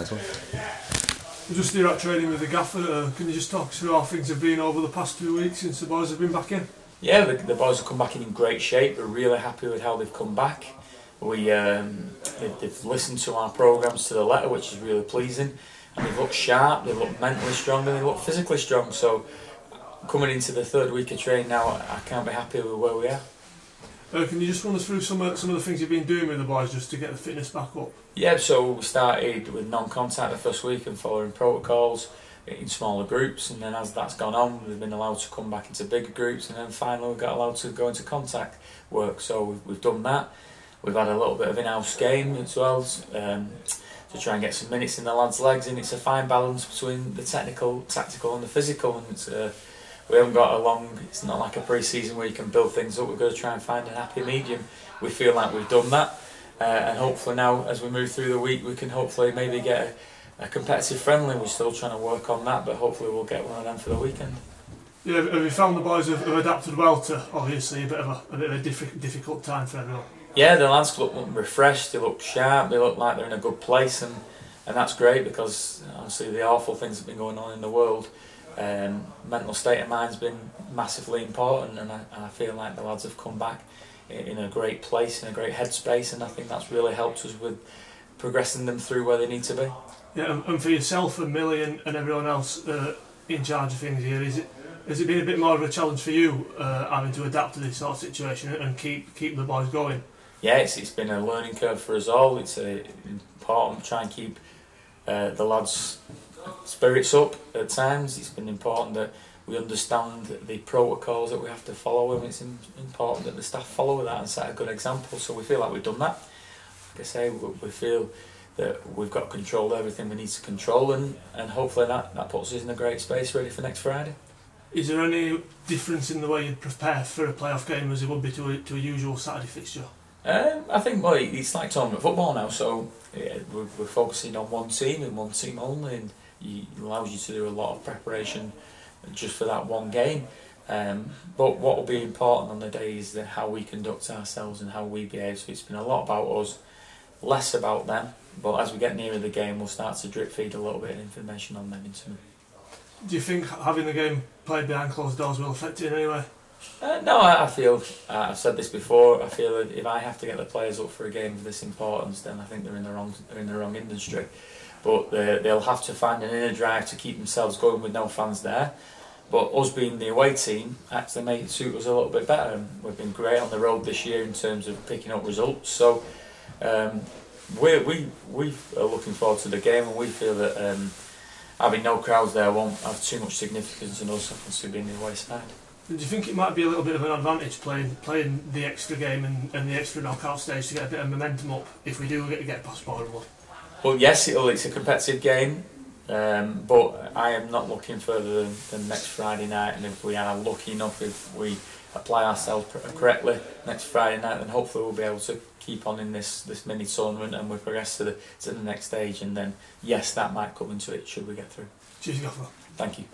Nice one. We're just here at training with the gaffer. Can you just talk us through how things have been over the past 2 weeks since the boys have been back in? Yeah, the boys have come back in great shape. We're really happy with how they've come back. They've listened to our programmes to the letter, which is really pleasing. And they've looked sharp, they look mentally strong, and they look physically strong. So coming into the third week of training now, I can't be happy with where we are. Can you just run us through some of the things you've been doing with the boys just to get the fitness back up? Yeah, so we started with non-contact the first week and following protocols in smaller groups, and then as that's gone on, we've been allowed to come back into bigger groups, and then finally we got allowed to go into contact work. So we've done that. We've had a little bit of in-house game as well, to try and get some minutes in the lads' legs, and it's a fine balance between the technical, tactical and the physical, and it's, we haven't got a long, it's not like a pre-season where you can build things up. We've got to try and find a happy medium. We feel like we've done that, and hopefully now as we move through the week we can hopefully maybe get a competitive friendly. We're still trying to work on that, but hopefully we'll get one of them for the weekend. Yeah, have you found the boys have adapted well to obviously a bit of a difficult time for everyone? Yeah, the lads look refreshed, they look sharp, they look like they're in a good place, and that's great because obviously the awful things that have been going on in the world, mental state of mind's been massively important, and I feel like the lads have come back in a great place, in a great headspace, and I think that's really helped us with progressing them through where they need to be. Yeah, and for yourself and Millie and everyone else in charge of things here, has it been a bit more of a challenge for you having to adapt to this sort of situation and keep the boys going? Yeah, it's been a learning curve for us all. It's important to try and keep the lads' spirits up at times. It's been important that we understand the protocols that we have to follow, and it's important that the staff follow that and set a good example. So we feel like we've done that. Like I say, we feel that we've got control of everything we need to control, and hopefully that puts us in a great space ready for next Friday. Is there any difference in the way you prepare for a playoff game as it would be to a usual Saturday fixture? I think it's like tournament football now, so yeah, we're focusing on one team and one team only, and it allows you to do a lot of preparation just for that one game. But what will be important on the day is how we conduct ourselves and how we behave. So it's been a lot about us, less about them, but as we get nearer the game we'll start to drip feed a little bit of information on them into them. Do you think having the game played behind closed doors will affect it in any way? No, I feel, I've said this before, I feel that if I have to get the players up for a game of this importance, then I think they're in the wrong industry. But they'll have to find an inner drive to keep themselves going with no fans there. But us being the away team actually may suit us a little bit better, and we've been great on the road this year in terms of picking up results. So we are looking forward to the game, and we feel that having no crowds there won't have too much significance in us obviously being the away side. Do you think it might be a little bit of an advantage playing the extra game and the extra knockout stage to get a bit of momentum up if we do get past Boreham? Well, yes, it's a competitive game, but I am not looking further than next Friday night, and if we are lucky enough, if we apply ourselves correctly next Friday night, then hopefully we'll be able to keep on in this mini tournament and we progress to the next stage, and then yes, that might come into it should we get through. Cheers, Gaffer. Thank you.